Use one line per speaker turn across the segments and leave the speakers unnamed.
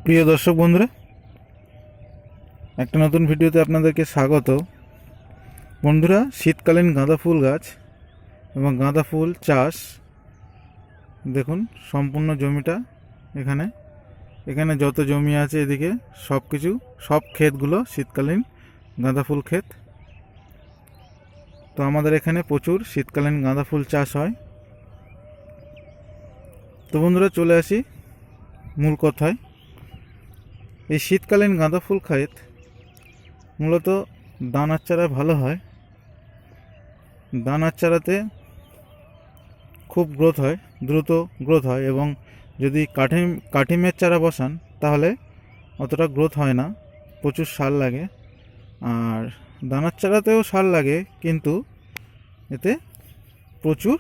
প্রিয় দর্শক বন্ধুরা, একটা নতুন ভিডিওতে আপনাদেরকে স্বাগত। বন্ধুরা, শীতকালীন গাঁদা ফুল গাছ এবং গাঁদা ফুল চাষ দেখুন, সম্পূর্ণ জমিটা এখানে যত জমি আছে এদিকে সব ক্ষেতগুলো শীতকালীন গাঁদা ফুল ক্ষেত। তো আমাদের এখানে প্রচুর শীতকালীন গাঁদা ফুল চাষ হয়। তো বন্ধুরা, চলে আসি মূল কথায়। এই শীতকালীন গাঁদা ফুল ক্ষেত মূলত দানার চারা ভালো হয়। দানার চারাতে খুব গ্রোথ হয়, দ্রুত গ্রোথ হয়, এবং যদি কাঠিমের চারা বসান তাহলে অতটা গ্রোথ হয় না, প্রচুর সার লাগে। আর দানার চারাতেও সার লাগে, কিন্তু এতে প্রচুর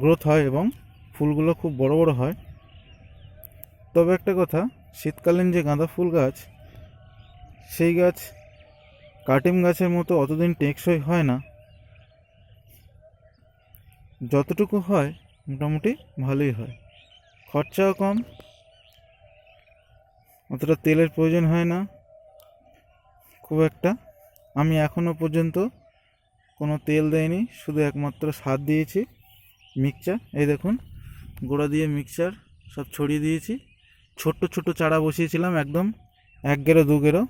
গ্রোথ হয় এবং ফুলগুলো খুব বড় বড় হয়। তবে একটা কথা, শীতকালীন যে গাঁদা ফুল গাছ, সেই গাছ কাটিম গাছের মতো অতদিন টেকসই হয় না। যতটুকু হয় মোটামুটি ভালোই হয়, খরচাও কম, অতটা তেলের প্রয়োজন হয় না খুব একটা। আমি এখনও পর্যন্ত কোনো তেল দেইনি, শুধু একমাত্র সার দিয়েছি, মিক্সচার। এই দেখুন, গোড়া দিয়ে মিক্সচার সব ছড়িয়ে দিয়েছি। ছোট্ট ছোট্ট চারা বসিয়েছিলাম, একদম 1 গেরো 2 গেরো।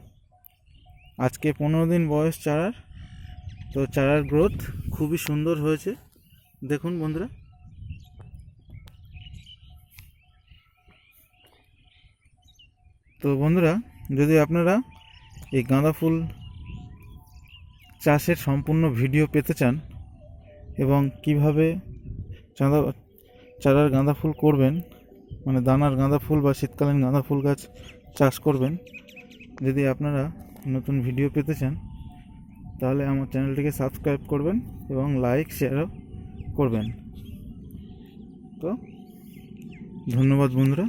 আজকে 15 দিন বয়স চারার। তো চারার গ্রোথ খুবই সুন্দর হয়েছে, দেখুন বন্ধুরা। তো বন্ধুরা, যদি আপনারা এই গাঁদা ফুল চাষের সম্পূর্ণ ভিডিও পেতে চান এবং কিভাবে চারার গাঁদা ফুল করবেন, মানে দানার গাঁদা ফুল বা শীতকালীন গাঁদা ফুল গাছ চাষ করবেন, যদি আপনারা নতুন ভিডিও পেতে চান, তাহলে আমার চ্যানেলটিকে সাবস্ক্রাইব করবেন এবং লাইক শেয়ারও করবেন। তো ধন্যবাদ বন্ধুরা।